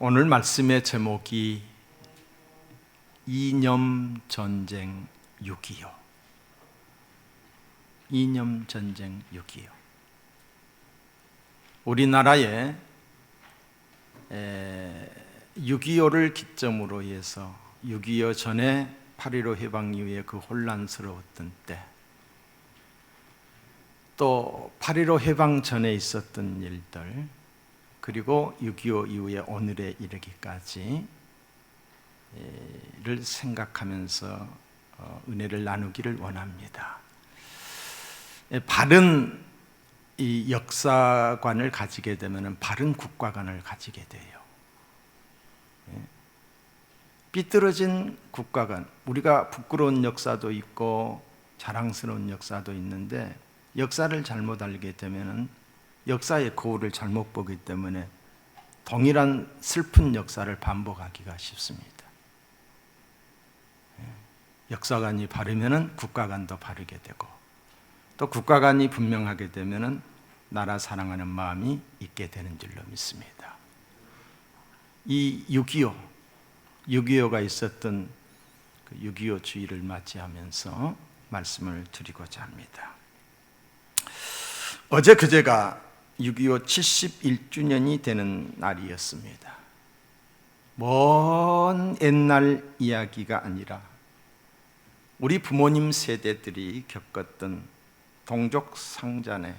오늘 말씀의 제목이 이념전쟁 6.25. 이념전쟁 6.25. 우리나라에 6.25를 기점으로 해서 6.25 전에 8.15 해방 이후에 그 혼란스러웠던 때, 또 8.15 해방 전에 있었던 일들, 그리고 6.25 이후에 오늘에 이르기까지 를 생각하면서 은혜를 나누기를 원합니다. 바른 이 역사관을 가지게 되면 바른 국가관을 가지게 돼요. 삐뚤어진 국가관, 우리가 부끄러운 역사도 있고 자랑스러운 역사도 있는데, 역사를 잘못 알게 되면 역사의 거울을 잘못 보기 때문에 동일한 슬픈 역사를 반복하기가 쉽습니다. 역사관이 바르면 국가관도 바르게 되고, 또 국가관이 분명하게 되면 나라 사랑하는 마음이 있게 되는 줄로 믿습니다. 이 6.25가 있었던 그 6.25 주의를 맞이하면서 말씀을 드리고자 합니다. 어제 그제가 6.25 71주년이 되는 날이었습니다. 먼 옛날 이야기가 아니라 우리 부모님 세대들이 겪었던 동족 상잔의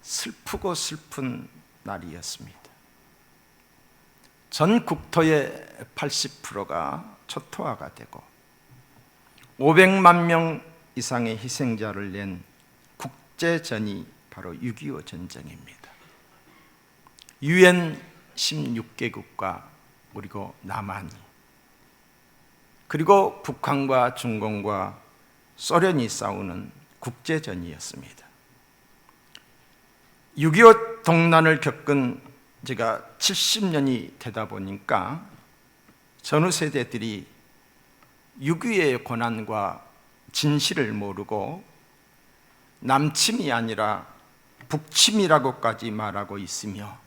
슬프고 슬픈 날이었습니다. 전 국토의 80%가 초토화가 되고 500만 명 이상의 희생자를 낸 국제전이 바로 6.25 전쟁입니다. UN 16개국과 그리고 남한이, 그리고 북한과 중공과 소련이 싸우는 국제전이었습니다. 6.25 동란을 겪은 제가 70년이 되다 보니까 전후 세대들이 6.25의 고난과 진실을 모르고 남침이 아니라 북침이라고까지 말하고 있으며,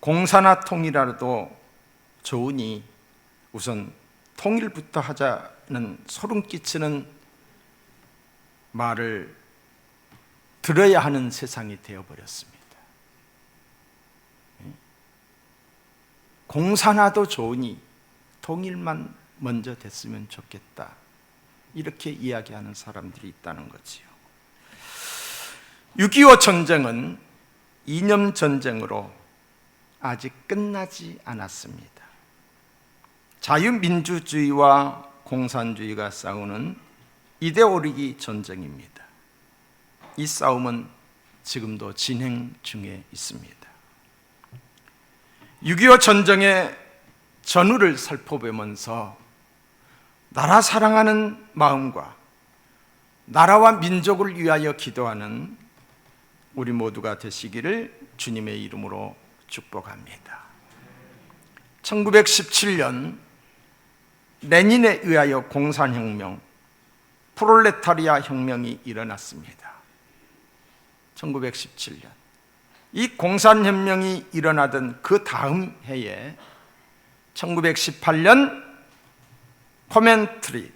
공사나 통일이라도 좋으니 우선 통일부터 하자는 소름 끼치는 말을 들어야 하는 세상이 되어버렸습니다. 공사나도 좋으니 통일만 먼저 됐으면 좋겠다, 이렇게 이야기하는 사람들이 있다는 거지요. 6.25 전쟁은 이념 전쟁으로 아직 끝나지 않았습니다. 자유민주주의와 공산주의가 싸우는 이데올로기 전쟁입니다. 이 싸움은 지금도 진행 중에 있습니다. 6.25 전쟁의 전후를 살펴보면서 나라 사랑하는 마음과 나라와 민족을 위하여 기도하는 우리 모두가 되시기를 주님의 이름으로 축복합니다. 1917년 레닌에 의하여 공산혁명, 프롤레타리아 혁명이 일어났습니다. 1917년. 이 공산혁명이 일어나던 그 다음 해에 1918년 코멘트리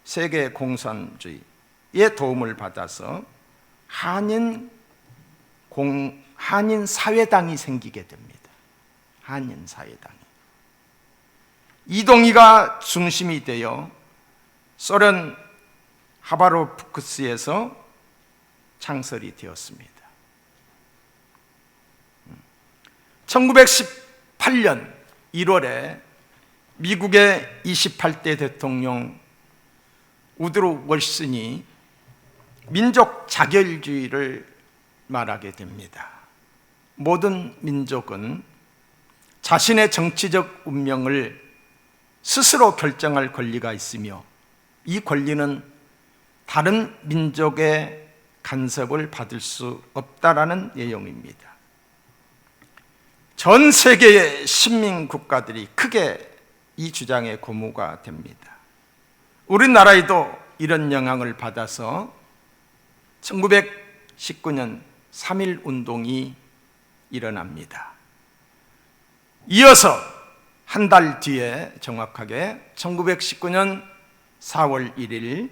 세계 공산주의의 도움을 받아서 한인 사회당이 생기게 됩니다. 한인 사회당이. 이동희가 중심이 되어 소련 하바롭스크에서 창설이 되었습니다. 1918년 1월에 미국의 28대 대통령 우드로 월슨이 민족 자결주의를 말하게 됩니다. 모든 민족은 자신의 정치적 운명을 스스로 결정할 권리가 있으며, 이 권리는 다른 민족의 간섭을 받을 수 없다라는 내용입니다. 전 세계의 신민 국가들이 크게 이 주장에 고무가 됩니다. 우리나라에도 이런 영향을 받아서 1919년 3.1 운동이 일어납니다. 이어서 한 달 뒤에 정확하게 1919년 4월 1일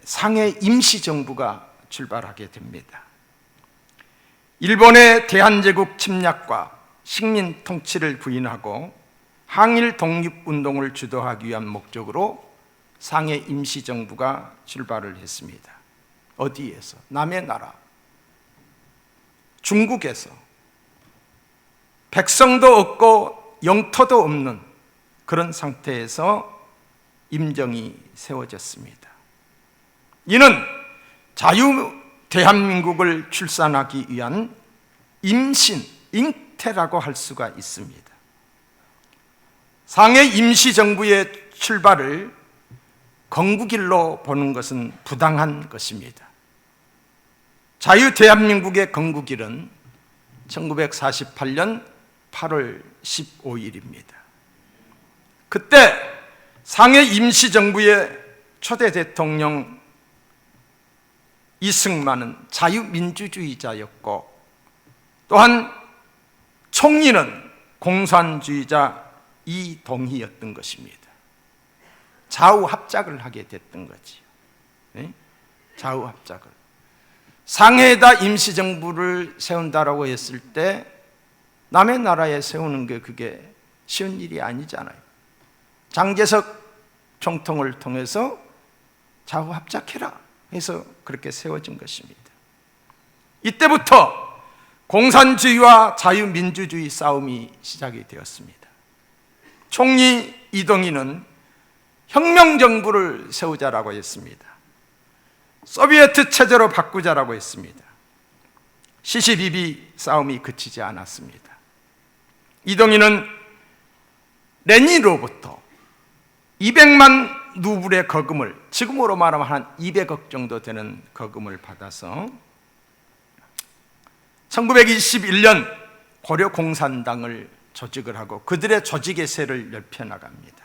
상해 임시정부가 출발하게 됩니다. 일본의 대한제국 침략과 식민 통치를 부인하고 항일 독립운동을 주도하기 위한 목적으로 상해 임시정부가 출발을 했습니다. 어디에서? 남의 나라 중국에서 백성도 없고 영토도 없는 그런 상태에서 임정이 세워졌습니다. 이는 자유 대한민국을 출산하기 위한 임신, 잉태라고 할 수가 있습니다. 상해 임시정부의 출발을 건국일로 보는 것은 부당한 것입니다. 자유 대한민국의 건국일은 1948년 8월 15일입니다. 그때 상해 임시정부의 초대 대통령 이승만은 자유민주주의자였고 또한 총리는 공산주의자 이동희였던 것입니다. 좌우합작을 하게 됐던 거지요. 네? 좌우합작을. 상해에다 임시정부를 세운다라고 했을 때 남의 나라에 세우는 게 그게 쉬운 일이 아니잖아요. 장제석 총통을 통해서 좌우합작해라 해서 그렇게 세워진 것입니다. 이때부터 공산주의와 자유민주주의 싸움이 시작이 되었습니다. 총리 이동희는 혁명정부를 세우자라고 했습니다. 소비에트 체제로 바꾸자라고 했습니다. 시시비비 싸움이 그치지 않았습니다. 이동희는 레닌으로부터 200만 루블의 거금을, 지금으로 말하면 한 200억 정도 되는 거금을 받아서 1921년 고려공산당을 조직을 하고 그들의 조직의 세를 넓혀나갑니다.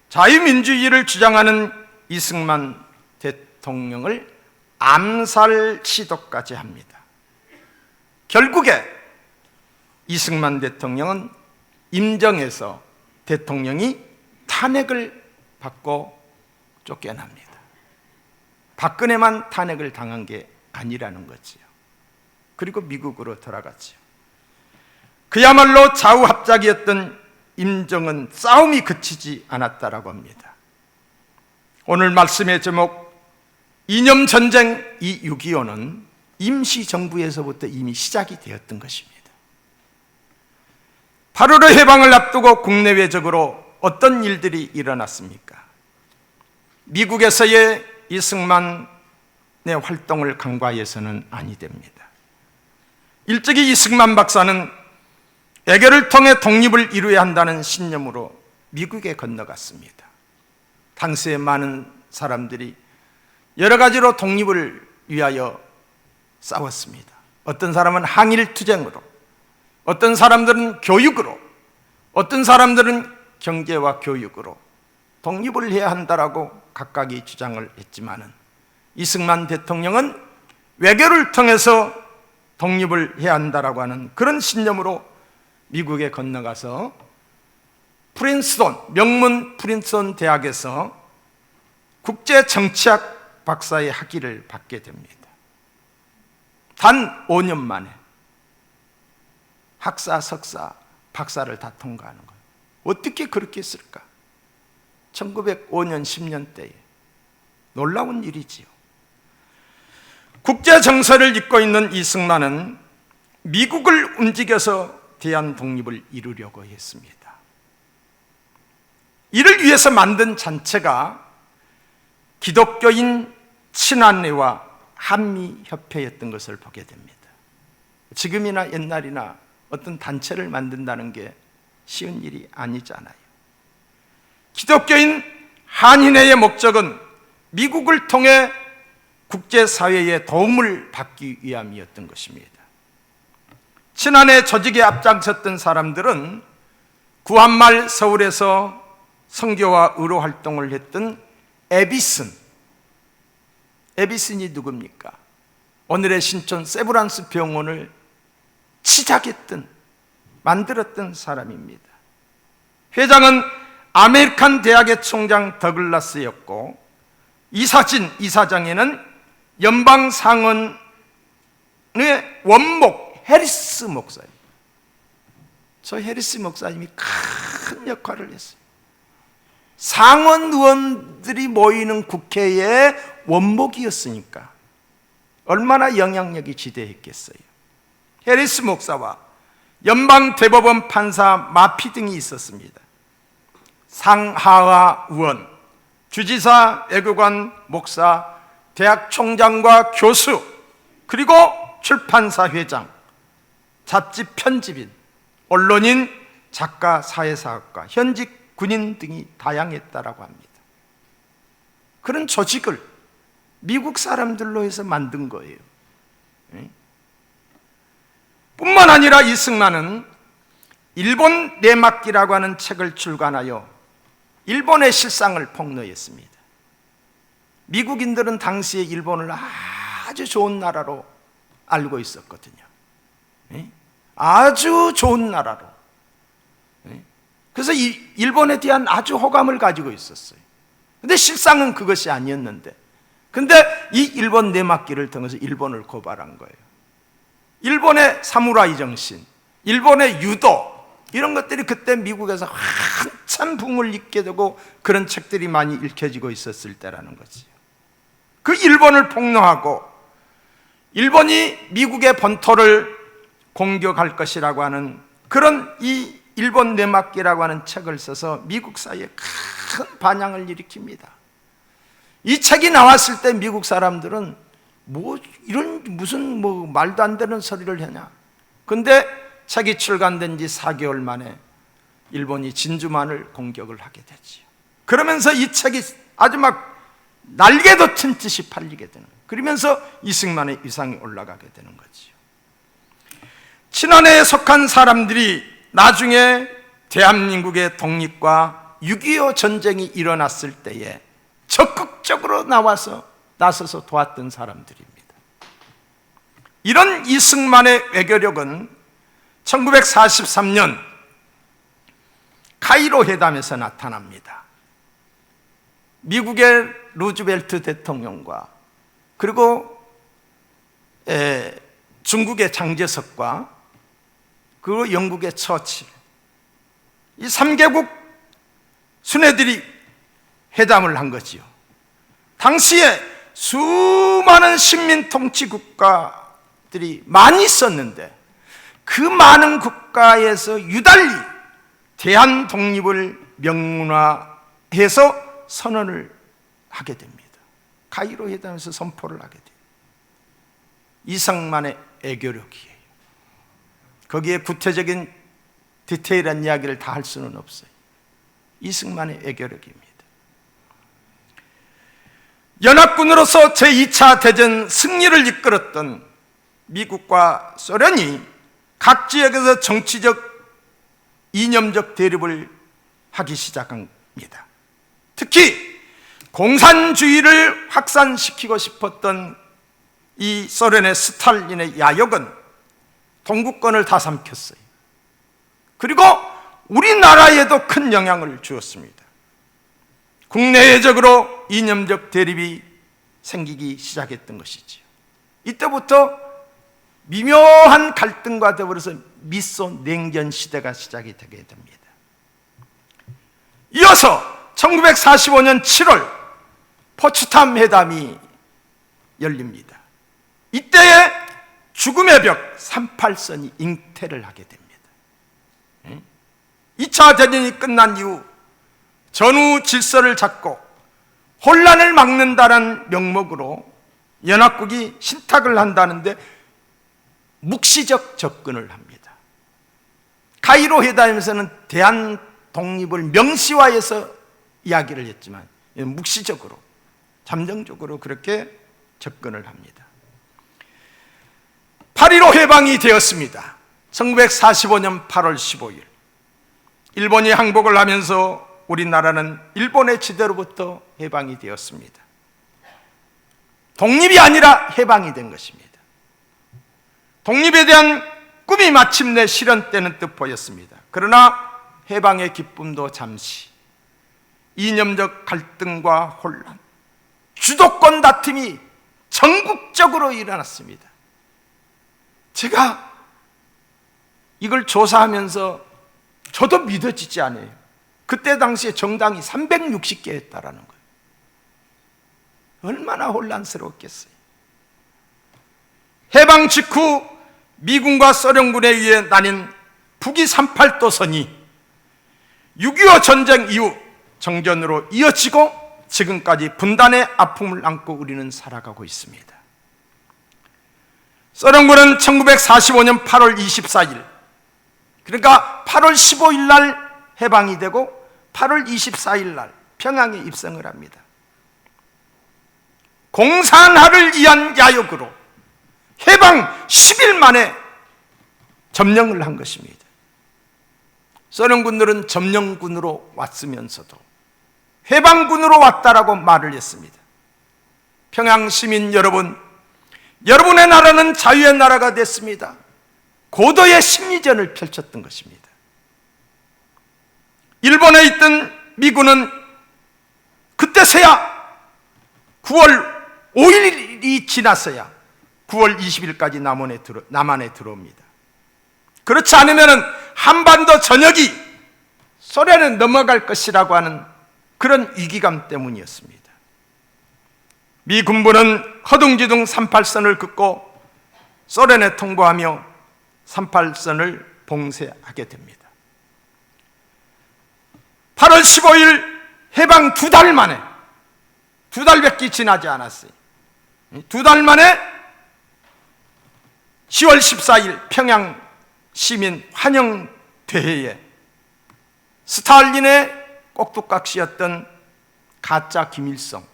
자유민주주의를 주장하는 이승만 대통령을 암살 시도까지 합니다. 결국에 이승만 대통령은 임정에서 대통령이 탄핵을 받고 쫓겨납니다. 박근혜만 탄핵을 당한 게 아니라는 거지요. 그리고 미국으로 돌아갔지요. 그야말로 좌우합작이었던 임정은 싸움이 그치지 않았다라고 합니다. 오늘 말씀의 제목 이념전쟁 이 6.25는 임시정부에서부터 이미 시작이 되었던 것입니다. 8.15 해방을 앞두고 국내외적으로 어떤 일들이 일어났습니까? 미국에서의 이승만의 활동을 간과해서는 아니 됩니다. 일찍이 이승만 박사는 외교를 통해 독립을 이루어야 한다는 신념으로 미국에 건너갔습니다. 당시에 많은 사람들이 여러 가지로 독립을 위하여 싸웠습니다. 어떤 사람은 항일투쟁으로, 어떤 사람들은 교육으로, 어떤 사람들은 경제와 교육으로 독립을 해야 한다라고 각각이 주장을 했지만은 이승만 대통령은 외교를 통해서 독립을 해야 한다라고 하는 그런 신념으로 미국에 건너가서 프린스턴, 명문 프린스턴 대학에서 국제정치학 박사의 학위를 받게 됩니다. 단 5년 만에 학사, 석사, 박사를 다 통과하는 거예요. 어떻게 그렇게 했을까? 1905년 10년대에 놀라운 일이지요. 국제정세를 잇고 있는 이승만은 미국을 움직여서 대한 독립을 이루려고 했습니다. 이를 위해서 만든 단체가 기독교인 친한회와 한미협회였던 것을 보게 됩니다. 지금이나 옛날이나 어떤 단체를 만든다는 게 쉬운 일이 아니잖아요. 기독교인 한인회의 목적은 미국을 통해 국제사회의 도움을 받기 위함이었던 것입니다. 친한회 조직에 앞장섰던 사람들은 구한말 서울에서 선교와 의료 활동을 했던 에비슨이 누굽니까? 오늘의 신촌 세브란스 병원을 시작했던 만들었던 사람입니다. 회장은 아메리칸 대학의 총장 더글라스였고, 이사장에는 연방 상원의 원목 해리스 목사님. 저 해리스 목사님이 큰 역할을 했어요. 상원 의원들이 모이는 국회의 원목이었으니까 얼마나 영향력이 지대했겠어요. 해리스 목사와 연방 대법원 판사 마피 등이 있었습니다. 상하와 의원, 주지사, 외교관, 목사, 대학 총장과 교수, 그리고 출판사 회장, 잡지 편집인, 언론인, 작가, 사회사학과, 현직 군인 등이 다양했다라고 합니다. 그런 조직을 미국 사람들로 해서 만든 거예요. 뿐만 아니라 이승만은 일본 내막기라고 하는 책을 출간하여 일본의 실상을 폭로했습니다. 미국인들은 당시에 일본을 아주 좋은 나라로 알고 있었거든요. 아주 좋은 나라로. 그래서 일본에 대한 아주 호감을 가지고 있었어요. 근데 실상은 그것이 아니었는데, 근데 이 일본 내막기를 통해서 일본을 고발한 거예요. 일본의 사무라이 정신, 일본의 유도, 이런 것들이 그때 미국에서 한참 붐을 일게 되고 그런 책들이 많이 읽혀지고 있었을 때라는 거지요. 그 일본을 폭로하고 일본이 미국의 본토를 공격할 것이라고 하는 그런 이 일본 내막기라고 하는 책을 써서 미국 사회에 큰 반향을 일으킵니다. 이 책이 나왔을 때 미국 사람들은 무슨 말도 안 되는 소리를 하냐. 근데 책이 출간된 지 4개월 만에 일본이 진주만을 공격을 하게 되지요. 그러면서 이 책이 아주 막 날개도 튼 듯이 팔리게 되는, 그러면서 이승만의 위상이 올라가게 되는 거지요. 친한회에 속한 사람들이 나중에 대한민국의 독립과 6.25 전쟁이 일어났을 때에 적극적으로 나서서 도왔던 사람들입니다. 이런 이승만의 외교력은 1943년 카이로 회담에서 나타납니다. 미국의 루즈벨트 대통령과 그리고 중국의 장제석과 그리고 영국의 처칠, 이 3개국 순회들이 회담을 한 거지요. 당시에 수많은 식민 통치 국가들이 많이 있었는데 그 많은 국가에서 유달리 대한 독립을 명문화해서 선언을 하게 됩니다. 카이로 회담에서 선포를 하게 돼요. 이승만의 애교력이에요. 거기에 구체적인 디테일한 이야기를 다 할 수는 없어요. 이승만의 애교력입니다. 연합군으로서 제2차 대전 승리를 이끌었던 미국과 소련이 각 지역에서 정치적 이념적 대립을 하기 시작합니다. 특히 공산주의를 확산시키고 싶었던 이 소련의 스탈린의 야욕은 동구권을 다 삼켰어요. 그리고 우리나라에도 큰 영향을 주었습니다. 국내외적으로 이념적 대립이 생기기 시작했던 것이지요. 이때부터 미묘한 갈등과 더불어서 미소 냉전 시대가 시작이 되게 됩니다. 이어서 1945년 7월 포츠담 회담이 열립니다. 이때에 죽음의 벽 38선이 잉태를 하게 됩니다. 2차 대전이 끝난 이후 전후 질서를 잡고 혼란을 막는다는 명목으로 연합국이 신탁을 한다는데 묵시적 접근을 합니다. 카이로 회담에서는 대한 독립을 명시화해서 이야기를 했지만 묵시적으로, 잠정적으로 그렇게 접근을 합니다. 8.15 해방이 되었습니다. 1945년 8월 15일 일본이 항복을 하면서 우리나라는 일본의 지대로부터 해방이 되었습니다. 독립이 아니라 해방이 된 것입니다. 독립에 대한 꿈이 마침내 실현되는 듯 보였습니다. 그러나 해방의 기쁨도 잠시, 이념적 갈등과 혼란, 주도권 다툼이 전국적으로 일어났습니다. 제가 이걸 조사하면서 저도 믿어지지 않아요. 그때 당시에 정당이 360개였다라는 거예요. 얼마나 혼란스러웠겠어요. 해방 직후 미군과 소련군에 의해 나뉜 북위 38도선이 6.25 전쟁 이후 정전으로 이어지고 지금까지 분단의 아픔을 안고 우리는 살아가고 있습니다. 소련군은 1945년 8월 24일, 그러니까 8월 15일 날 해방이 되고 8월 24일 날 평양에 입성을 합니다. 공산화를 위한 야욕으로 해방 10일 만에 점령을 한 것입니다. 소련군들은 점령군으로 왔으면서도 해방군으로 왔다라고 말을 했습니다. 평양 시민 여러분, 여러분의 나라는 자유의 나라가 됐습니다. 고도의 심리전을 펼쳤던 것입니다. 일본에 있던 미군은 그때서야 9월 5일이 지나서야 9월 20일까지 남한에 들어옵니다. 그렇지 않으면 한반도 전역이 소련에 넘어갈 것이라고 하는 그런 위기감 때문이었습니다. 미 군부는 허둥지둥 38선을 긋고 소련에 통보하며 38선을 봉쇄하게 됩니다. 8월 15일 해방 2달 만에, 2달밖에 지나지 않았어요. 2달 만에 10월 14일 평양 시민 환영대회에 스탈린의 꼭두각시였던 가짜 김일성,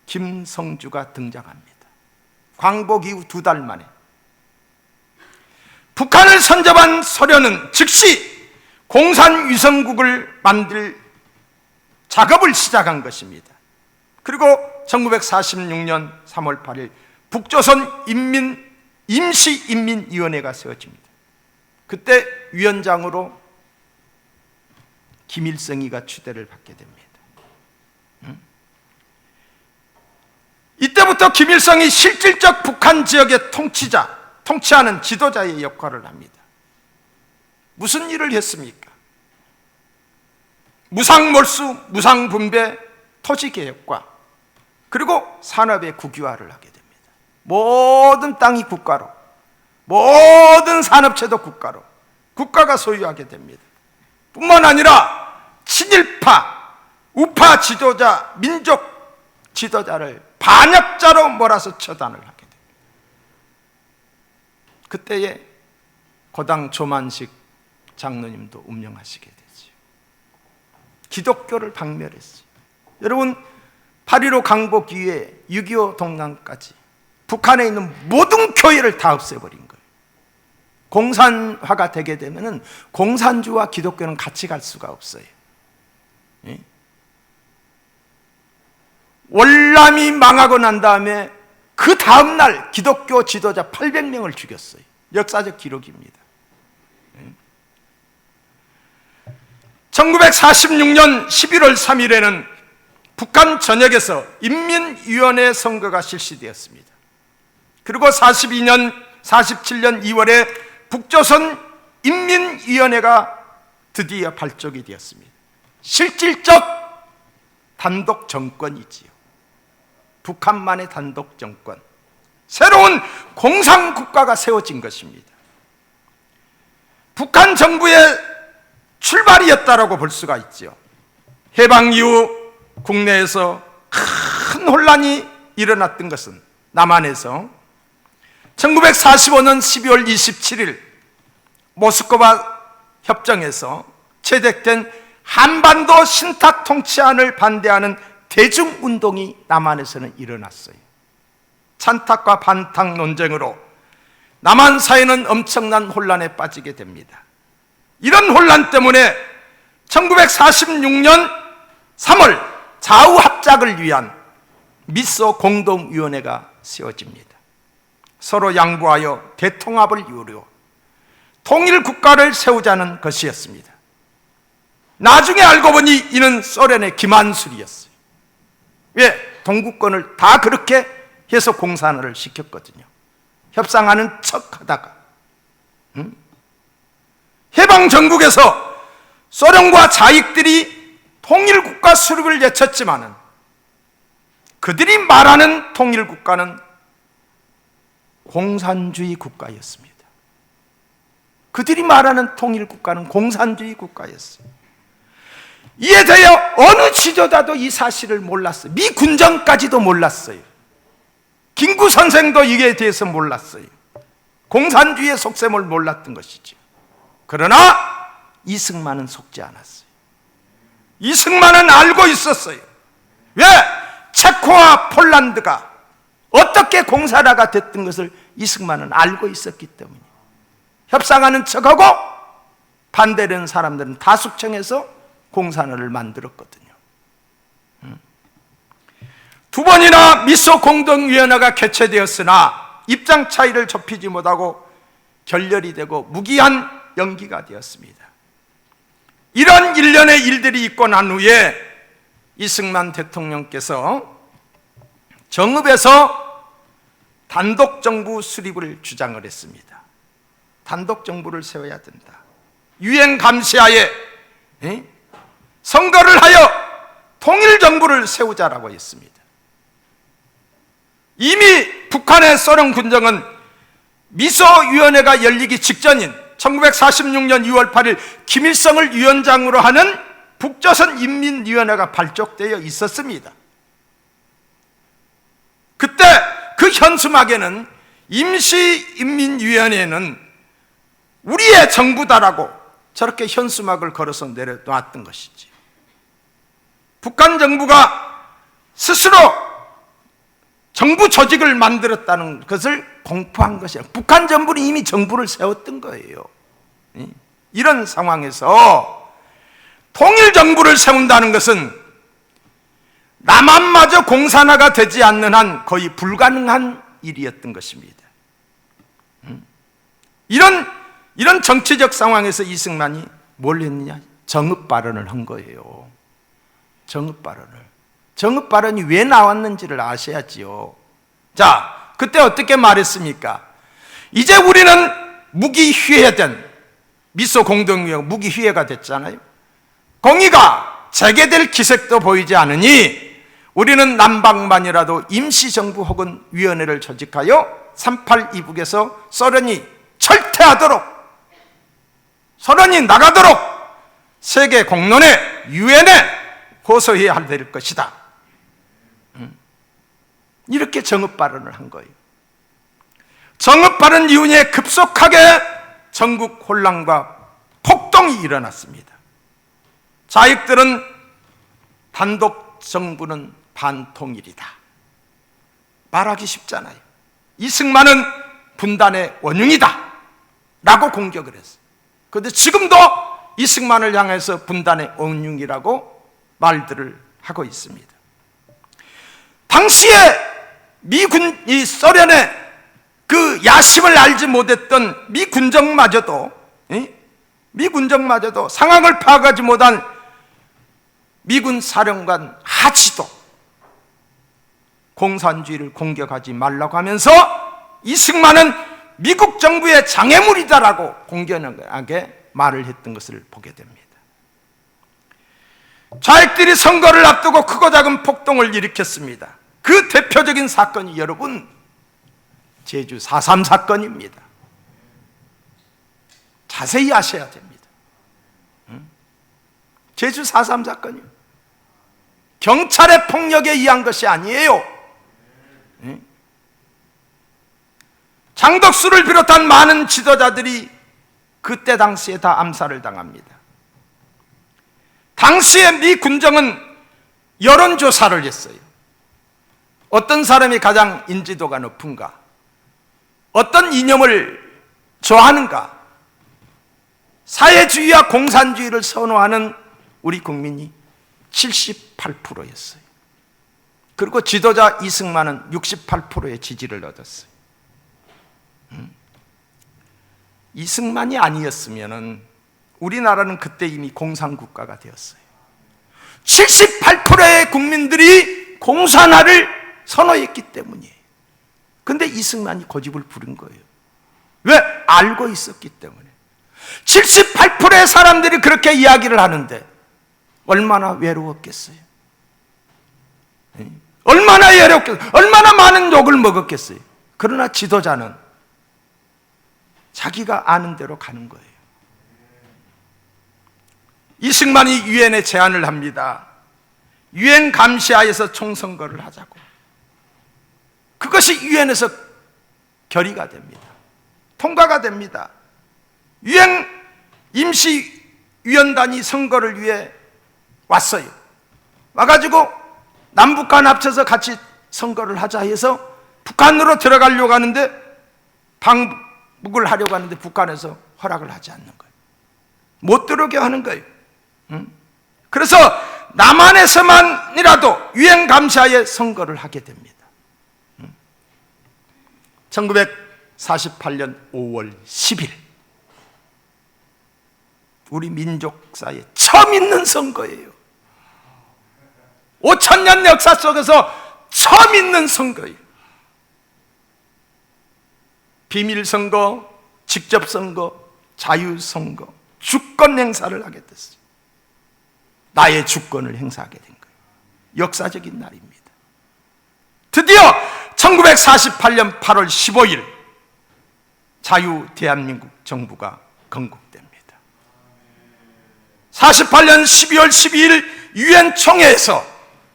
김성주가 등장합니다. 광복 이후 2달 만에 북한을 선접한 소련은 즉시 공산위성국을 만들 작업을 시작한 것입니다. 그리고 1946년 3월 8일 북조선 임시인민위원회가 세워집니다. 그때 위원장으로 김일성이가 추대를 받게 됩니다. 이때부터 김일성이 실질적 북한 지역의 통치하는 지도자의 역할을 합니다. 무슨 일을 했습니까? 무상몰수, 무상분배, 토지개혁과 그리고 산업의 국유화를 하게 됩니다. 모든 땅이 국가로, 모든 산업체도 국가로, 국가가 소유하게 됩니다. 뿐만 아니라 친일파, 우파 지도자, 민족 지도자를 반역자로 몰아서 처단을 하게 됩니다. 그때에 고당 조만식 장로님도 운명하시게 되죠. 기독교를 박멸했어요. 여러분, 8.15 강복 이후에 6.25 동란까지 북한에 있는 모든 교회를 다 없애버린 거예요. 공산화가 되게 되면은 공산주와 기독교는 같이 갈 수가 없어요. 예? 월남이 망하고 난 다음에 그 다음날 기독교 지도자 800명을 죽였어요. 역사적 기록입니다. 1946년 11월 3일에는 북한 전역에서 인민위원회 선거가 실시되었습니다. 그리고 47년 2월에 북조선 인민위원회가 드디어 발족이 되었습니다. 실질적 단독 정권이지요. 북한만의 단독 정권, 새로운 공산국가가 세워진 것입니다. 북한 정부의 출발이었다라고 볼 수가 있죠. 해방 이후 국내에서 큰 혼란이 일어났던 것은 남한에서 1945년 12월 27일 모스크바 협정에서 채택된 한반도 신탁 통치안을 반대하는 대중운동이 남한에서는 일어났어요. 찬탁과 반탁 논쟁으로 남한 사회는 엄청난 혼란에 빠지게 됩니다. 이런 혼란 때문에 1946년 3월 좌우합작을 위한 미소 공동위원회가 세워집니다. 서로 양보하여 대통합을 이루려 통일 국가를 세우자는 것이었습니다. 나중에 알고 보니 이는 소련의 김한술이었어요. 왜? 동구권을 다 그렇게 해서 공산화를 시켰거든요. 협상하는 척하다가 해방 전국에서 소련과 좌익들이 통일국가 수립을 외쳤지만은 그들이 말하는 통일국가는 공산주의 국가였습니다. 그들이 말하는 통일국가는 공산주의 국가였어요. 이에 대해 어느 지도자도 이 사실을 몰랐어요. 미 군정까지도 몰랐어요. 김구 선생도 이에 대해서 몰랐어요. 공산주의의 속셈을 몰랐던 것이죠. 그러나 이승만은 속지 않았어요. 이승만은 알고 있었어요. 왜? 체코와 폴란드가 어떻게 공산화가 됐던 것을 이승만은 알고 있었기 때문이에요. 협상하는 척하고 반대되는 사람들은 다 숙청해서 공산화를 만들었거든요. 두 번이나 미소 공동위원회가 개최되었으나 입장 차이를 좁히지 못하고 결렬이 되고 무기한 연기가 되었습니다. 이런 일련의 일들이 있고 난 후에 이승만 대통령께서 정읍에서 단독정부 수립을 주장을 했습니다. 단독정부를 세워야 된다. 유엔 감시하에 선거를 하여 통일정부를 세우자라고 했습니다. 이미 북한의 소련 군정은 미소위원회가 열리기 직전인 1946년 2월 8일 김일성을 위원장으로 하는 북조선 인민위원회가 발족되어 있었습니다. 그때 그 현수막에는 임시인민위원회는 우리의 정부다라고 저렇게 현수막을 걸어서 내려놨던 것이지. 북한 정부가 스스로 정부 조직을 만들었다는 것을 공포한 것이야. 북한 정부는 이미 정부를 세웠던 거예요. 이런 상황에서 통일정부를 세운다는 것은 남한마저 공산화가 되지 않는 한 거의 불가능한 일이었던 것입니다. 이런 정치적 상황에서 이승만이 뭘 했느냐? 정읍 발언을 한 거예요. 정읍 발언을. 정읍 발언이 왜 나왔는지를 아셔야지요. 자, 그때 어떻게 말했습니까? 이제 우리는 무기휘해된 미소 공동위원회 무기휘해가 됐잖아요. 공의가 재개될 기색도 보이지 않으니 우리는 남방만이라도 임시정부 혹은 위원회를 조직하여 3.8 이북에서 소련이 철퇴하도록, 소련이 나가도록 세계 공론에 유엔에 호소해야 될 것이다. 이렇게 정읍 발언을 한 거예요. 정읍 발언 이후에 급속하게 전국 혼란과 폭동이 일어났습니다. 좌익들은 단독 정부는 반통일이다 말하기 쉽잖아요. 이승만은 분단의 원흉이다 라고 공격을 했어요. 그런데 지금도 이승만을 향해서 분단의 원흉이라고 말들을 하고 있습니다. 당시에 이 소련의 그 야심을 알지 못했던 미군정마저도 상황을 파악하지 못한 미군 사령관 하치도 공산주의를 공격하지 말라고 하면서 이승만은 미국 정부의 장애물이다라고 공견하게 말을 했던 것을 보게 됩니다. 좌익들이 선거를 앞두고 크고 작은 폭동을 일으켰습니다. 그 대표적인 사건이 여러분 제주 4.3 사건입니다. 자세히 아셔야 됩니다. 제주 4.3 사건이요. 경찰의 폭력에 의한 것이 아니에요. 장덕수를 비롯한 많은 지도자들이 그때 당시에 다 암살을 당합니다. 당시에 미 군정은 여론조사를 했어요. 어떤 사람이 가장 인지도가 높은가? 어떤 이념을 좋아하는가? 사회주의와 공산주의를 선호하는 우리 국민이 78%였어요. 그리고 지도자 이승만은 68%의 지지를 얻었어요. 이승만이 아니었으면 우리나라는 그때 이미 공산국가가 되었어요. 78%의 국민들이 공산화를 선호했기 때문이에요. 근데 이승만이 고집을 부린 거예요. 왜? 알고 있었기 때문에. 78%의 사람들이 그렇게 이야기를 하는데 얼마나 외로웠겠어요? 얼마나 외롭겠어요? 얼마나 많은 욕을 먹었겠어요? 그러나 지도자는 자기가 아는 대로 가는 거예요. 이승만이 유엔에 제안을 합니다. 유엔 감시하에서 총선거를 하자고. 그것이 유엔에서 결의가 됩니다. 통과가 됩니다. 유엔 임시위원단이 선거를 위해 왔어요. 와가지고 남북한 합쳐서 같이 선거를 하자 해서 북한으로 들어가려고 하는데, 방북을 하려고 하는데 북한에서 허락을 하지 않는 거예요. 못 들어오게 하는 거예요. 그래서 남한에서만이라도 유엔 감시하에 선거를 하게 됩니다. 1948년 5월 10일 우리 민족사에 처음 있는 선거예요. 5000년 역사 속에서 처음 있는 선거예요. 비밀선거, 직접선거, 자유선거, 주권 행사를 하게 됐어요. 나의 주권을 행사하게 된 거예요. 역사적인 날입니다. 드디어 1948년 8월 15일 자유 대한민국 정부가 건국됩니다. 48년 12월 12일 유엔 총회에서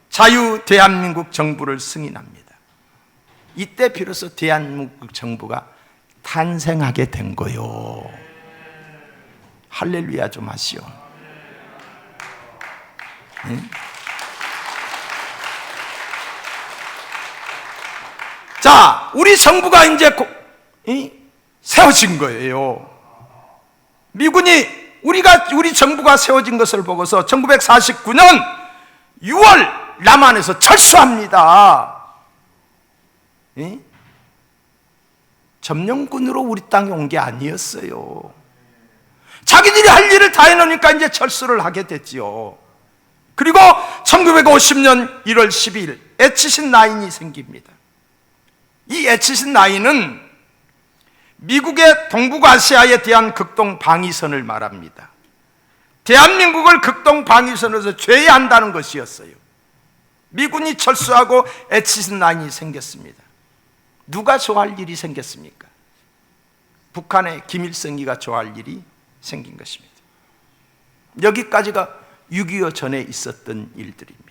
자유 대한민국 정부를 승인합니다. 이때 비로소 대한민국 정부가 탄생하게 된 거요. 할렐루야 좀 하시오. 자, 우리 정부가 이제 세워진 거예요. 미군이 우리 정부가 세워진 것을 보고서 1949년 6월 남한에서 철수합니다. 점령군으로 우리 땅에 온 게 아니었어요. 자기들이 할 일을 다 해놓으니까 이제 철수를 하게 됐지요. 그리고 1950년 1월 12일 애치신 라인이 생깁니다. 이 애치신 라인은 미국의 동북아시아에 대한 극동 방위선을 말합니다. 대한민국을 극동 방위선에서 제외한다는 것이었어요. 미군이 철수하고 애치신 라인이 생겼습니다. 누가 좋아할 일이 생겼습니까? 북한의 김일성이가 좋아할 일이 생긴 것입니다. 여기까지가 6.25 전에 있었던 일들입니다.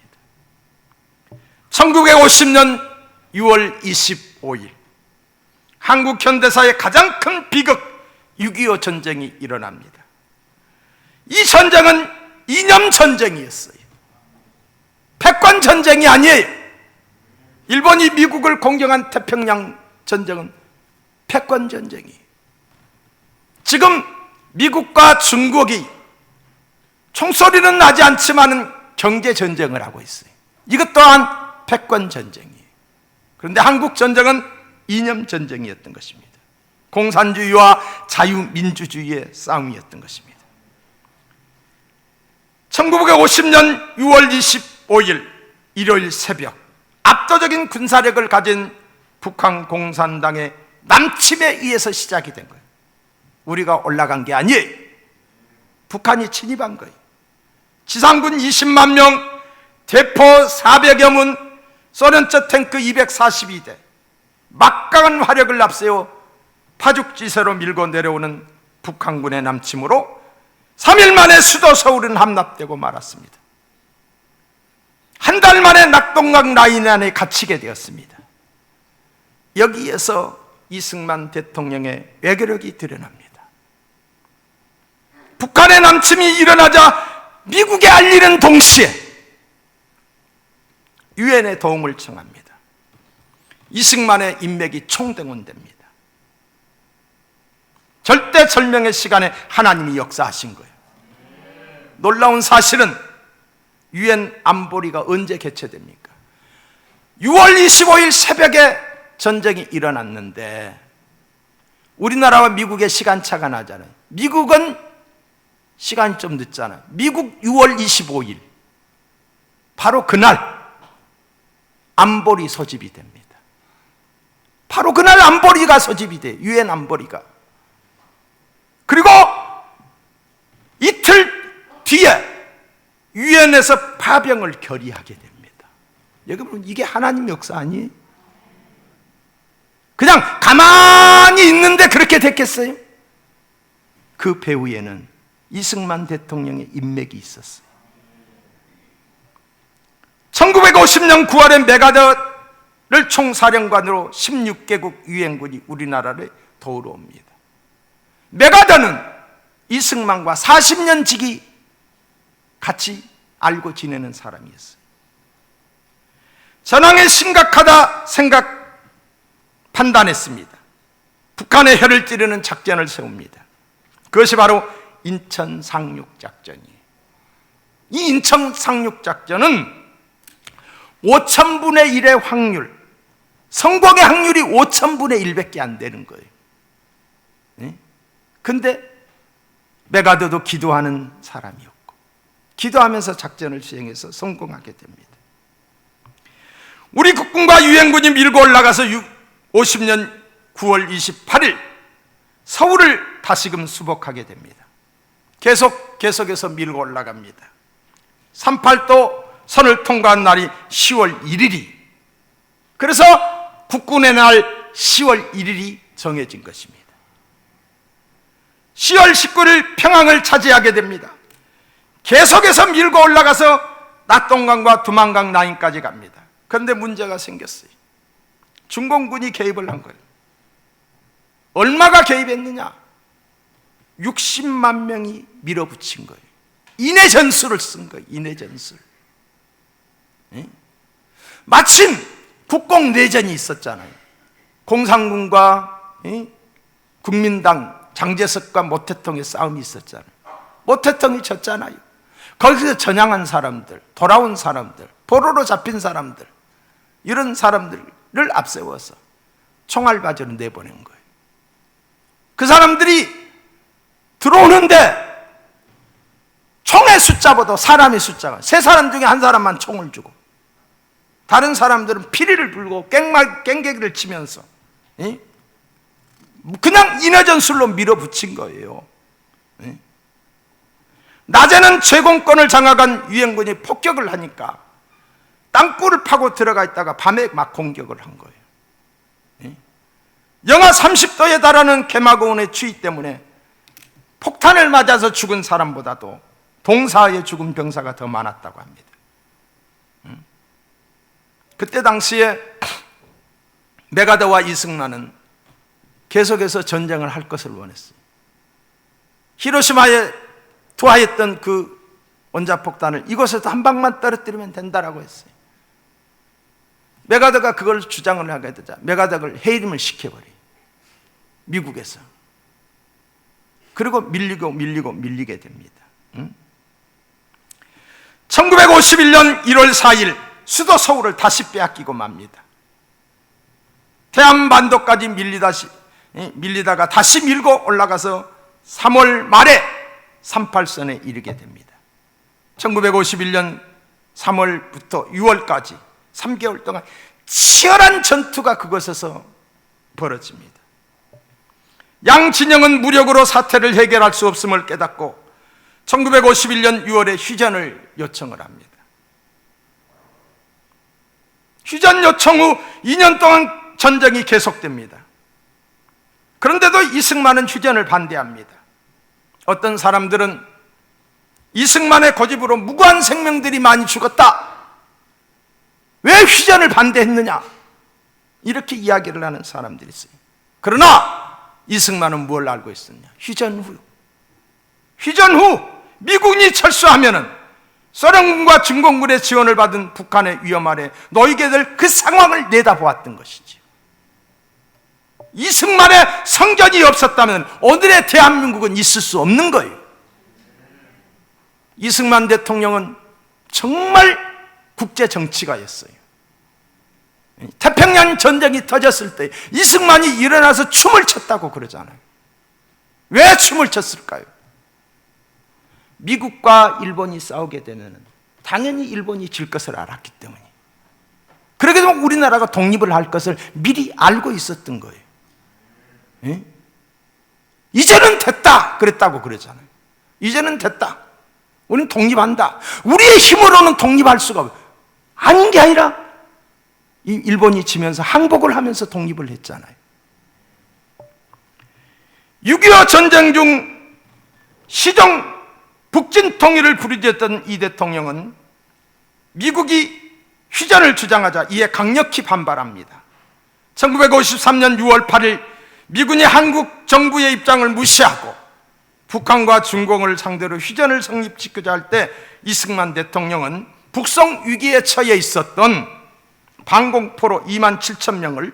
1950년 6월 25일 한국 현대사의 가장 큰 비극 6.25 전쟁이 일어납니다. 이 전쟁은 이념 전쟁이었어요. 패권 전쟁이 아니에요. 일본이 미국을 공격한 태평양 전쟁은 패권 전쟁이에요. 지금 미국과 중국이 총소리는 나지 않지만 경제 전쟁을 하고 있어요. 이것 또한 패권 전쟁이에요. 그런데 한국 전쟁은 이념 전쟁이었던 것입니다. 공산주의와 자유민주주의의 싸움이었던 것입니다. 1950년 6월 25일 일요일 새벽 압도적인 군사력을 가진 북한 공산당의 남침에 의해서 시작이 된 거예요. 우리가 올라간 게 아니에요. 북한이 침입한 거예요. 지상군 20만 명, 대포 400여 문, 소련제 탱크 242대, 막강한 화력을 앞세워 파죽지세로 밀고 내려오는 북한군의 남침으로 3일 만에 수도 서울은 함락되고 말았습니다. 한 달 만에 낙동강 라인 안에 갇히게 되었습니다. 여기에서 이승만 대통령의 외교력이 드러납니다. 북한의 남침이 일어나자 미국에 알리는 동시에 유엔의 도움을 청합니다. 이승만의 인맥이 총동원됩니다. 절대절명의 시간에 하나님이 역사하신 거예요. 놀라운 사실은 유엔 안보리가 언제 개최됩니까? 6월 25일 새벽에 전쟁이 일어났는데 우리나라와 미국의 시간차가 나잖아요. 미국은 시간이 좀 늦잖아요. 미국 6월 25일 바로 그날 안보리 소집이 됩니다. 바로 그날 안보리가 소집이 돼요. 유엔 안보리가. 그리고 이틀 뒤에 유엔에서 파병을 결의하게 됩니다. 여러분, 이게 하나님 역사 아니에요? 그냥 가만히 있는데 그렇게 됐겠어요? 그 배후에는 이승만 대통령의 인맥이 있었어요. 1950년 9월에 메가더를 총사령관으로 16개국 유엔군이 우리나라를 도우러 옵니다. 메가더는 이승만과 40년 지기 같이 알고 지내는 사람이었어요. 전황이 심각하다 판단했습니다. 북한의 혀를 찌르는 작전을 세웁니다. 그것이 바로 인천 상륙작전이에요. 이 인천 상륙작전은 5,000분의 1의 확률, 성공의 확률이 5,000분의 1밖에 안 되는 거예요. 근데 메가더도 기도하는 사람이었고, 기도하면서 작전을 수행해서 성공하게 됩니다. 우리 국군과 유엔군이 밀고 올라가서 50년 9월 28일 서울을 다시금 수복하게 됩니다. 계속해서 밀고 올라갑니다. 38도 선을 통과한 날이 10월 1일이, 그래서 국군의 날 10월 1일이 정해진 것입니다. 10월 19일 평양을 차지하게 됩니다. 계속해서 밀고 올라가서 낙동강과 두만강 라인까지 갑니다. 그런데 문제가 생겼어요. 중공군이 개입을 한 거예요. 얼마가 개입했느냐? 60만 명이 밀어붙인 거예요. 인해 전술을 쓴 거예요. 인해 전술. 마침 국공 내전이 있었잖아요. 공산군과 국민당 장제석과 모태통의 싸움이 있었잖아요. 모태통이 졌잖아요. 거기서 전향한 사람들, 돌아온 사람들, 포로로 잡힌 사람들, 이런 사람들을 앞세워서 총알바지로 내보낸 거예요. 그 사람들이 들어오는데 총의 숫자보다 사람의 숫자가, 세 사람 중에 한 사람만 총을 주고 다른 사람들은 피리를 불고 깽개기를 치면서 그냥 인해전술로 밀어붙인 거예요. 낮에는 제공권을 장악한 유엔군이 폭격을 하니까 땅굴을 파고 들어가 있다가 밤에 막 공격을 한 거예요. 영하 30도에 달하는 개마고온의 추위 때문에 폭탄을 맞아서 죽은 사람보다도 동사에 죽은 병사가 더 많았다고 합니다. 그때 당시에 메가더와 이승만은 계속해서 전쟁을 할 것을 원했어요. 히로시마에 투하했던 그 원자폭탄을 이곳에서 한 방만 떨어뜨리면 된다라고 했어요. 메가더가 그걸 주장을 하게 되자 메가더를 해임을 시켜버려요. 미국에서. 그리고 밀리게 됩니다. 1951년 1월 4일 수도 서울을 다시 빼앗기고 맙니다. 태안반도까지 밀리다가 다시 밀고 올라가서 3월 말에 38선에 이르게 됩니다. 1951년 3월부터 6월까지 3개월 동안 치열한 전투가 그곳에서 벌어집니다. 양 진영은 무력으로 사태를 해결할 수 없음을 깨닫고 1951년 6월에 휴전을 요청을 합니다. 휴전 요청 후 2년 동안 전쟁이 계속됩니다. 그런데도 이승만은 휴전을 반대합니다. 어떤 사람들은 이승만의 고집으로 무고한 생명들이 많이 죽었다, 왜 휴전을 반대했느냐, 이렇게 이야기를 하는 사람들이 있어요. 그러나 이승만은 뭘 알고 있었냐? 휴전 후 미군이 철수하면은 소련군과 중공군의 지원을 받은 북한의 위험 아래 놓이게 될 그 상황을 내다보았던 것이지. 이승만의 성견이 없었다면 오늘의 대한민국은 있을 수 없는 거예요. 이승만 대통령은 정말 국제 정치가였어요. 태평양 전쟁이 터졌을 때 이승만이 일어나서 춤을 췄다고 그러잖아요. 왜 춤을 췄을까요? 미국과 일본이 싸우게 되면 당연히 일본이 질 것을 알았기 때문에, 그렇게 되면 우리나라가 독립을 할 것을 미리 알고 있었던 거예요. 예? 이제는 됐다 그랬다고 그러잖아요. 이제는 됐다, 우리는 독립한다. 우리의 힘으로는 독립할 수가 없어요. 아닌 게 아니라 이 일본이 지면서 항복을 하면서 독립을 했잖아요. 6.25 전쟁 중 시종 북진 통일을 부르짖었던 이 대통령은 미국이 휴전을 주장하자 이에 강력히 반발합니다. 1953년 6월 8일 미군이 한국 정부의 입장을 무시하고 북한과 중공을 상대로 휴전을 성립시키자 할 때 이승만 대통령은 북송 위기에 처해 있었던 방공포로 2만 7천 명을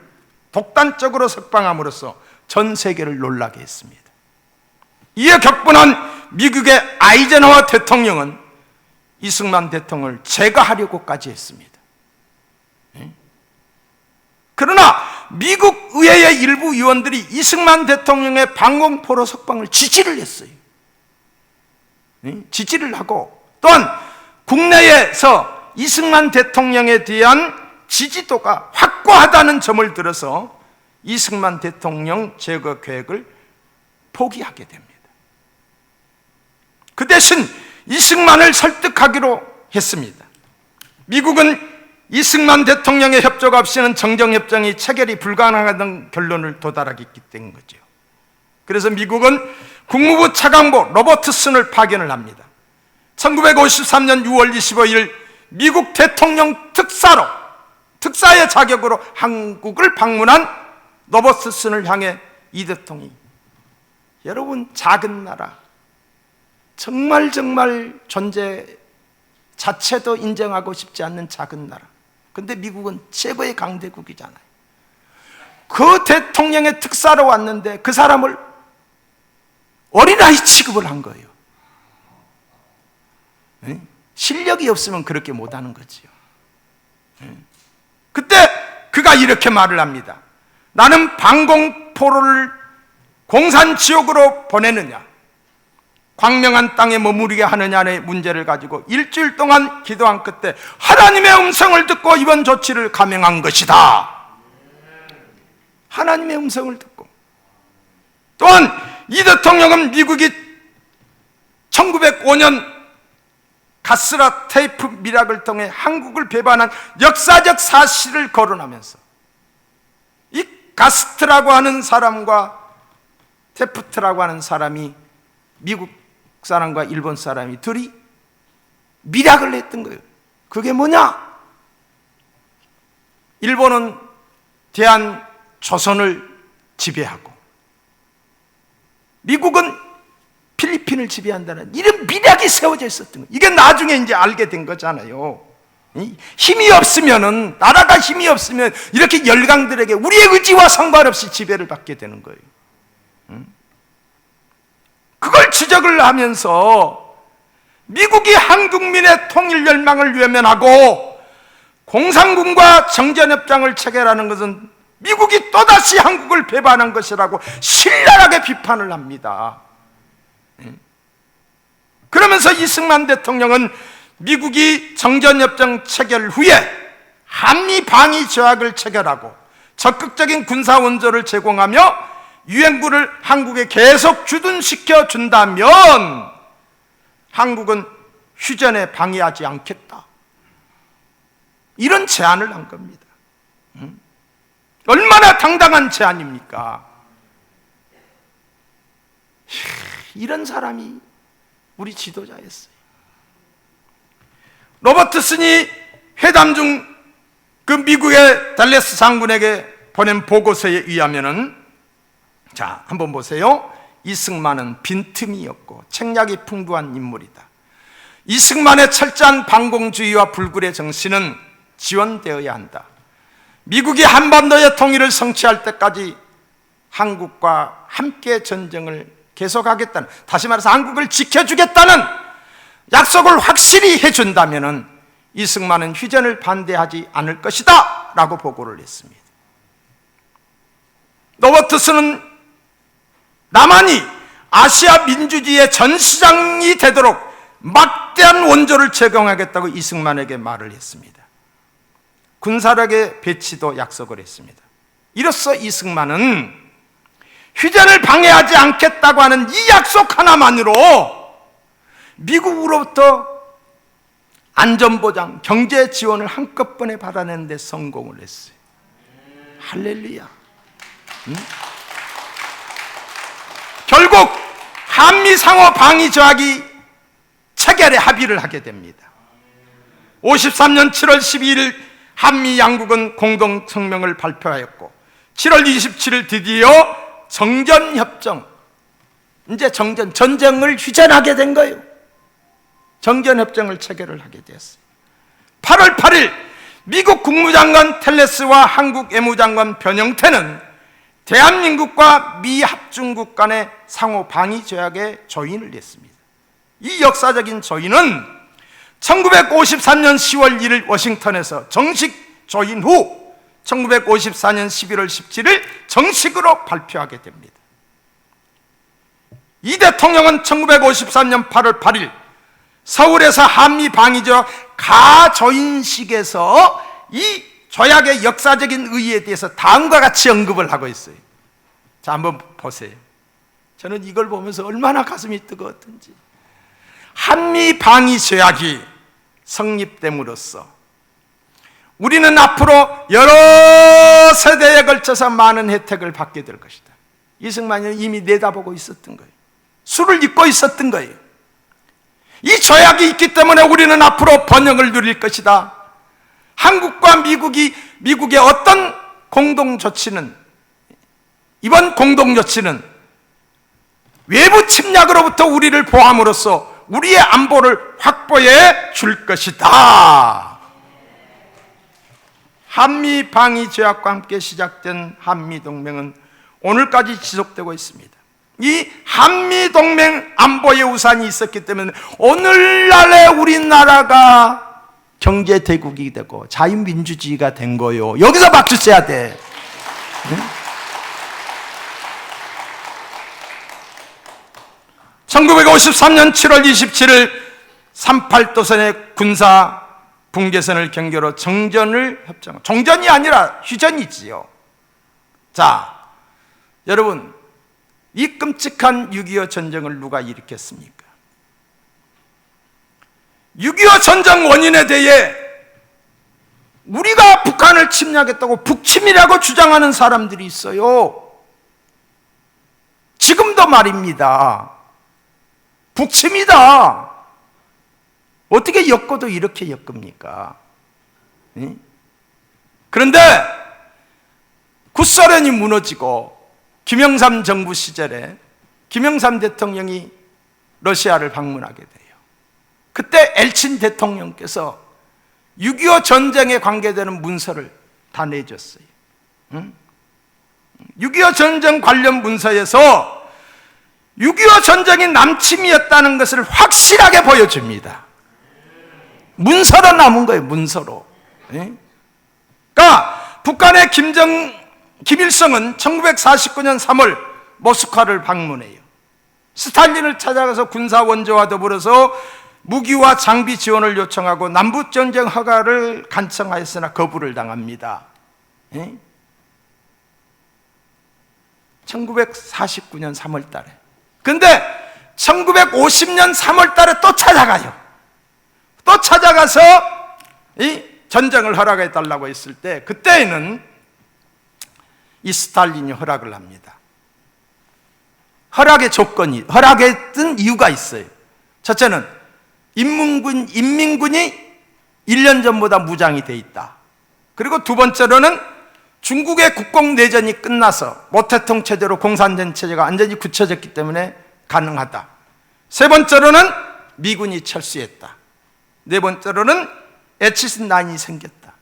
독단적으로 석방함으로써 전 세계를 놀라게 했습니다. 이에 격분한 미국의 아이젠하워 대통령은 이승만 대통령을 제거하려고까지 했습니다. 그러나 미국 의회의 일부 의원들이 이승만 대통령의 방공포로 석방을 지지를 했어요. 지지를 하고, 또한 국내에서 이승만 대통령에 대한 지지도가 확고하다는 점을 들어서 이승만 대통령 제거 계획을 포기하게 됩니다. 그 대신 이승만을 설득하기로 했습니다. 미국은 이승만 대통령의 협조가 없이는 정정협정이 체결이 불가능하다는 결론을 도달하게 된 거죠. 그래서 미국은 국무부 차관보 로버트슨을 파견을 합니다. 1953년 6월 25일 미국 대통령 특사의 자격으로 한국을 방문한 로버트슨을 향해 이 대통령이, 여러분, 작은 나라, 정말 존재 자체도 인정하고 싶지 않는 작은 나라, 근데 미국은 최고의 강대국이잖아요. 그 대통령의 특사로 왔는데 그 사람을 어린아이 취급을 한 거예요. 실력이 없으면 그렇게 못하는 거지요. 그때 그가 이렇게 말을 합니다. 나는 방공포로를 공산지옥으로 보내느냐, 광명한 땅에 머무르게 하느냐의 문제를 가지고 일주일 동안 기도한 끝에 하나님의 음성을 듣고 이번 조치를 감행한 것이다. 하나님의 음성을 듣고. 또한 이 대통령은 미국이 1905년 가스라 테이프 밀약을 통해 한국을 배반한 역사적 사실을 거론하면서 이 가스트라고 하는 사람과 테프트라고 하는 사람이, 미국 사람과 일본 사람이 둘이 밀약을 했던 거예요. 그게 뭐냐? 일본은 대한조선을 지배하고 미국은 필리핀을 지배한다는 이런 밀약이 세워져 있었던 거예요. 이게 나중에 이제 알게 된 거잖아요. 힘이 없으면은, 나라가 힘이 없으면 이렇게 열강들에게 우리의 의지와 상관없이 지배를 받게 되는 거예요. 그걸 지적을 하면서 미국이 한국민의 통일 열망을 외면하고 공산군과 정전협정을 체결하는 것은 미국이 또다시 한국을 배반한 것이라고 신랄하게 비판을 합니다. 그러면서 이승만 대통령은 미국이 정전협정 체결 후에 한미 방위 조약을 체결하고 적극적인 군사 원조를 제공하며 유엔군을 한국에 계속 주둔시켜 준다면 한국은 휴전에 방해하지 않겠다, 이런 제안을 한 겁니다. 얼마나 당당한 제안입니까? 이런 사람이 우리 지도자였어요. 로버트슨이 회담 중 그 미국의 달래스 장군에게 보낸 보고서에 의하면은, 자, 한번 보세요. 이승만은 빈틈이었고 책략이 풍부한 인물이다. 이승만의 철저한 반공주의와 불굴의 정신은 지원되어야 한다. 미국이 한반도의 통일을 성취할 때까지 한국과 함께 전쟁을 계속하겠다는, 다시 말해서 한국을 지켜주겠다는 약속을 확실히 해준다면 이승만은 휴전을 반대하지 않을 것이다 라고 보고를 했습니다. 노버트스는 남한이 아시아 민주주의의 전시장이 되도록 막대한 원조를 제공하겠다고 이승만에게 말을 했습니다. 군사력의 배치도 약속을 했습니다. 이로써 이승만은 휴전을 방해하지 않겠다고 하는 이 약속 하나만으로 미국으로부터 안전보장, 경제 지원을 한꺼번에 받아내는 데 성공을 했어요. 할렐루야. 결국 한미 상호 방위 조약이 체결에 합의를 하게 됩니다. 53년 7월 12일 한미 양국은 공동 성명을 발표하였고 7월 27일 드디어 정전협정, 이제 전쟁을 휴전하게 된 거예요. 정전협정을 체결을 하게 되었어요. 8월 8일 미국 국무장관 텔레스와 한국 외무장관 변형태는 대한민국과 미 합중국 간의 상호 방위 조약에 조인을 했습니다. 이 역사적인 조인은 1953년 10월 1일 워싱턴에서 정식 조인 후 1954년 11월 17일 정식으로 발표하게 됩니다. 이 대통령은 1953년 8월 8일 서울에서 한미 방위조약 가조인식에서 이 조약의 역사적인 의의에 대해서 다음과 같이 언급을 하고 있어요. 자, 한번 보세요. 저는 이걸 보면서 얼마나 가슴이 뜨거웠던지. 한미 방위 조약이 성립됨으로써 우리는 앞으로 여러 세대에 걸쳐서 많은 혜택을 받게 될 것이다. 이승만이 이미 내다보고 있었던 거예요. 수를 잇고 있었던 거예요. 이 조약이 있기 때문에 우리는 앞으로 번영을 누릴 것이다. 한국과 미국의 어떤 공동조치는, 이번 공동조치는 외부 침략으로부터 우리를 보함으로써 우리의 안보를 확보해 줄 것이다. 한미 방위 조약과 함께 시작된 한미 동맹은 오늘까지 지속되고 있습니다. 이 한미 동맹 안보의 우산이 있었기 때문에 오늘날의 우리나라가 경제 대국이 되고 자유민주주의가 된 거요. 여기서 박수 쳐야 돼. 네? 1953년 7월 27일 38도선의 군사 분계선을 경계로 정전을 협정. 정전이 아니라 휴전이지요. 자, 여러분, 이 끔찍한 6.25 전쟁을 누가 일으켰습니까? 6.25 전쟁 원인에 대해 우리가 북한을 침략했다고 북침이라고 주장하는 사람들이 있어요. 지금도 말입니다. 북침이다. 어떻게 엮어도 이렇게 엮습니까? 그런데 구소련이 무너지고 김영삼 정부 시절에 김영삼 대통령이 러시아를 방문하게 돼요. 그때 엘친 대통령께서 6.25 전쟁에 관계되는 문서를 다 내줬어요. 6.25 전쟁 관련 문서에서 6.25 전쟁이 남침이었다는 것을 확실하게 보여줍니다. 문서로 남은 거예요. 문서로. 그러니까 북한의 김일성은 1949년 3월 모스크바를 방문해요. 스탈린을 찾아가서 군사 원조와 더불어서 무기와 장비 지원을 요청하고 남북전쟁 허가를 간청하였으나 거부를 당합니다. 1949년 3월 달에. 근데 1950년 3월 달에 또 찾아가요. 또 찾아가서 이 전쟁을 허락해달라고 했을 때 그때에는 이 스탈린이 허락을 합니다. 허락했던 이유가 있어요. 첫째는 인민군이 1년 전보다 무장이 돼 있다. 그리고 두 번째로는 중국의 국공내전이 끝나서 모태통 체제로 공산당 체제가 완전히 굳혀졌기 때문에 가능하다. 세 번째로는 미군이 철수했다. 네 번째로는 에치슨9이 생겼다.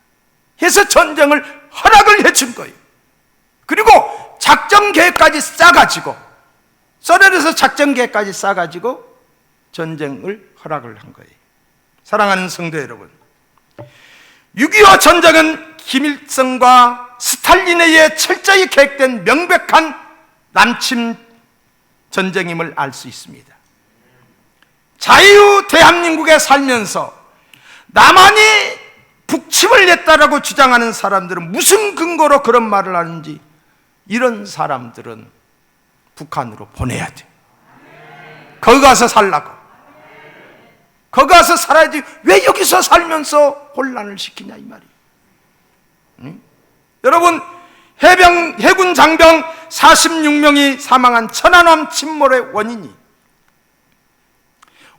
해서 전쟁을 허락을 해준 거예요. 그리고 작전 계획까지 싸가지고 소련에서 작전 계획까지 싸가지고 전쟁을 허락을 한 거예요. 사랑하는 성도 여러분, 6.25 전쟁은 김일성과 스탈린에 의해 철저히 계획된 명백한 남침 전쟁임을 알 수 있습니다. 자유 대한민국에 살면서 남한이 북침을 냈다라고 주장하는 사람들은 무슨 근거로 그런 말을 하는지, 이런 사람들은 북한으로 보내야 돼. 거기 가서 살라고. 거기 가서 살아야지 왜 여기서 살면서 혼란을 시키냐 이 말이에요. 응? 여러분, 해군 장병 46명이 사망한 천안함 침몰의 원인이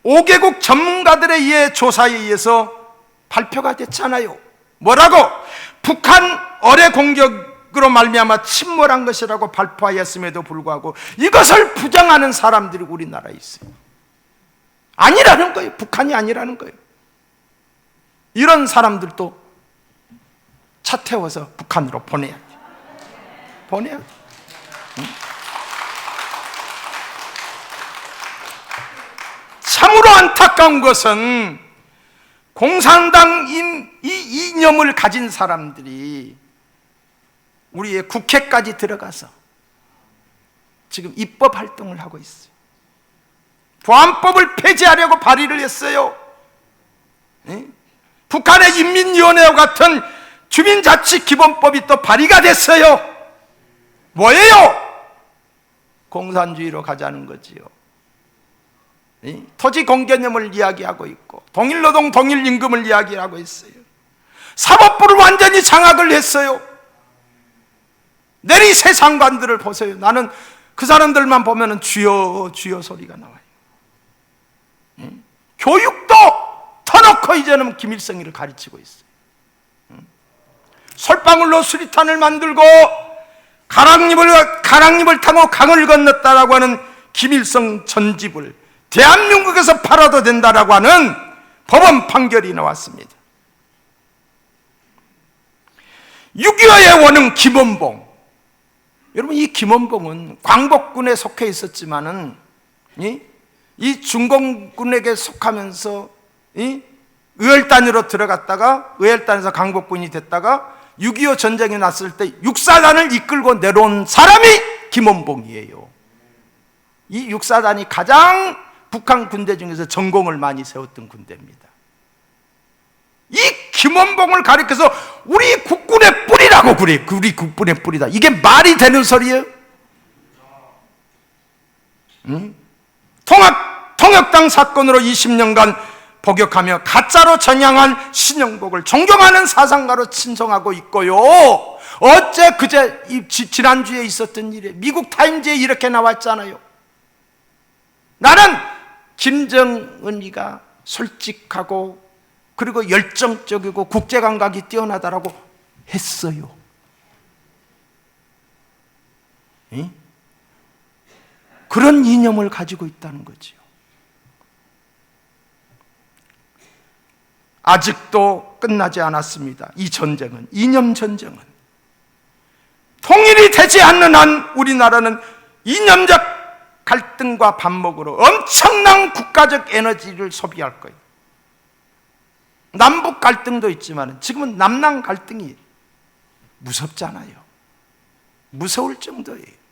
5개국 전문가들에 의해 조사에 의해서 발표가 됐잖아요. 뭐라고? 북한 어뢰 공격으로 말미암아 침몰한 것이라고 발표하였음에도 불구하고 이것을 부정하는 사람들이 우리나라에 있어요. 아니라는 거예요. 북한이 아니라는 거예요. 이런 사람들도 차 태워서 북한으로 보내야 돼. 보내야 돼. 응? 참으로 안타까운 것은 공산당 이 이념을 가진 사람들이 우리의 국회까지 들어가서 지금 입법 활동을 하고 있어요. 보안법을 폐지하려고 발의를 했어요. 네? 북한의 인민위원회와 같은 주민자치기본법이 또 발의가 됐어요. 뭐예요? 공산주의로 가자는 거지요. 네? 토지 공개념을 이야기하고 있고 동일노동 동일임금을 이야기하고 있어요. 사법부를 완전히 장악을 했어요. 내리 세상관들을 보세요. 나는 그 사람들만 보면 주여 주여 소리가 나와요. 교육도 터놓고 이제는 김일성이를 가르치고 있어요. 솔방울로 수리탄을 만들고 가랑잎을 타고 강을 건넜다라고 하는 김일성 전집을 대한민국에서 팔아도 된다라고 하는 법원 판결이 나왔습니다. 6.25의 원흥 김원봉, 여러분 이 김원봉은 광복군에 속해 있었지만은 이 중공군에게 속하면서 의열단으로 들어갔다가 의열단에서 광복군이 됐다가 6.25 전쟁이 났을 때 육사단을 이끌고 내려온 사람이 김원봉이에요. 이 육사단이 가장 북한 군대 중에서 전공을 많이 세웠던 군대입니다. 이 김원봉을 가리켜서 우리 국군의 뿌리라고 그래. 우리 국군의 뿌리다. 이게 말이 되는 소리예요? 통역당 사건으로 20년간 복역하며 가짜로 전향한 신영복을 존경하는 사상가로 친송하고 있고요. 지난주에 있었던 일에 미국 타임즈에 이렇게 나왔잖아요. 나는 김정은이가 솔직하고 그리고 열정적이고 국제감각이 뛰어나다라고 했어요. 그런 이념을 가지고 있다는 거지요. 아직도 끝나지 않았습니다. 이 전쟁은, 이념 전쟁은. 통일이 되지 않는 한 우리나라는 이념적 갈등과 반목으로 엄청난 국가적 에너지를 소비할 거예요. 남북 갈등도 있지만 지금은 남남 갈등이 무섭잖아요. 무서울 정도예요.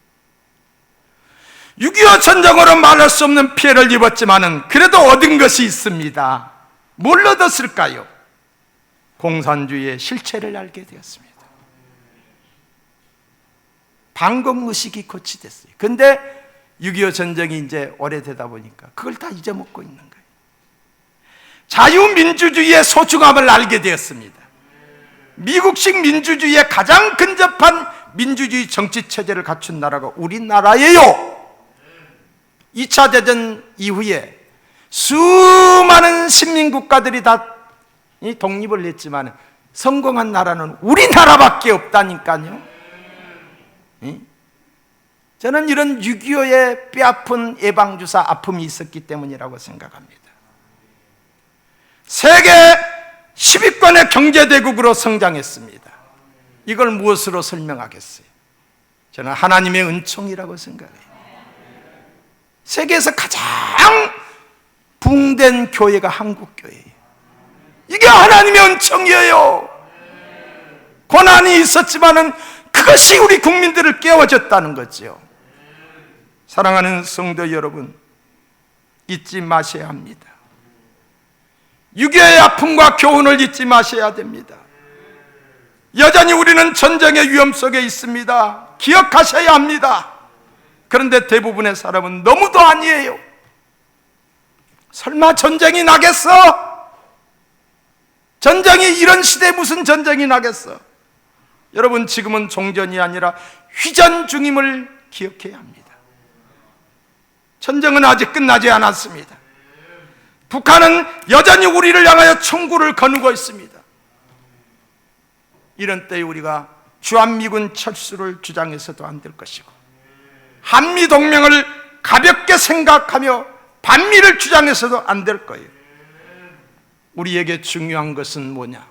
6.25 전쟁으로 말할 수 없는 피해를 입었지만 그래도 얻은 것이 있습니다. 뭘 얻었을까요? 공산주의의 실체를 알게 되었습니다. 반공의식이 고치됐어요. 근데 6.25 전쟁이 이제 오래되다 보니까 그걸 다 잊어먹고 있는 거예요. 자유민주주의의 소중함을 알게 되었습니다. 미국식 민주주의에 가장 근접한 민주주의 정치체제를 갖춘 나라가 우리나라예요. 2차 대전 이후에 수많은 식민국가들이 다 독립을 했지만 성공한 나라는 우리나라밖에 없다니까요. 저는 이런 6.25의 뼈아픈 예방주사 아픔이 있었기 때문이라고 생각합니다. 세계 10위권의 경제대국으로 성장했습니다. 이걸 무엇으로 설명하겠어요? 저는 하나님의 은총이라고 생각해요. 세계에서 가장 붕된 교회가 한국교회예요. 이게 하나님의 은총이에요. 고난이 있었지만은 그것이 우리 국민들을 깨워줬다는 거죠. 사랑하는 성도 여러분, 잊지 마셔야 합니다. 6.25의 아픔과 교훈을 잊지 마셔야 됩니다. 여전히 우리는 전쟁의 위험 속에 있습니다. 기억하셔야 합니다. 그런데 대부분의 사람은 너무도 아니에요. 설마 전쟁이 나겠어? 전쟁이, 이런 시대에 무슨 전쟁이 나겠어? 여러분, 지금은 종전이 아니라 휘전 중임을 기억해야 합니다. 전쟁은 아직 끝나지 않았습니다. 북한은 여전히 우리를 향하여 총구를 거누고 있습니다. 이런 때에 우리가 주한미군 철수를 주장해서도 안 될 것이고, 한미동맹을 가볍게 생각하며 반미를 주장해서도 안 될 거예요. 우리에게 중요한 것은 뭐냐?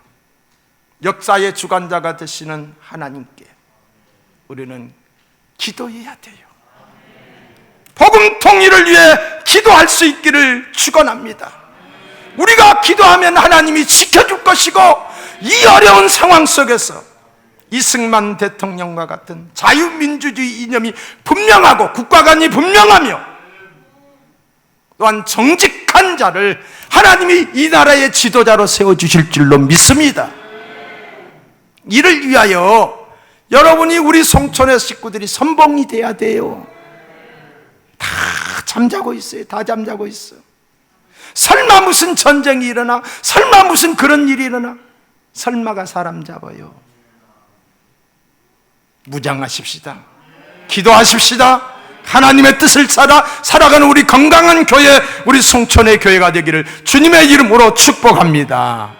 역사의 주관자가 되시는 하나님께 우리는 기도해야 돼요. 복음 통일을 위해 기도할 수 있기를 축원합니다. 우리가 기도하면 하나님이 지켜줄 것이고, 이 어려운 상황 속에서 이승만 대통령과 같은 자유민주주의 이념이 분명하고 국가관이 분명하며 또한 정직한 자를 하나님이 이 나라의 지도자로 세워주실 줄로 믿습니다. 이를 위하여 여러분이, 우리 송촌의 식구들이 선봉이 돼야 돼요. 다 잠자고 있어요. 다 잠자고 있어. 설마 무슨 전쟁이 일어나? 설마 무슨 그런 일이 일어나? 설마가 사람 잡아요. 무장하십시다. 기도하십시다. 하나님의 뜻을 살아가는 우리 건강한 교회, 우리 송촌의 교회가 되기를 주님의 이름으로 축복합니다.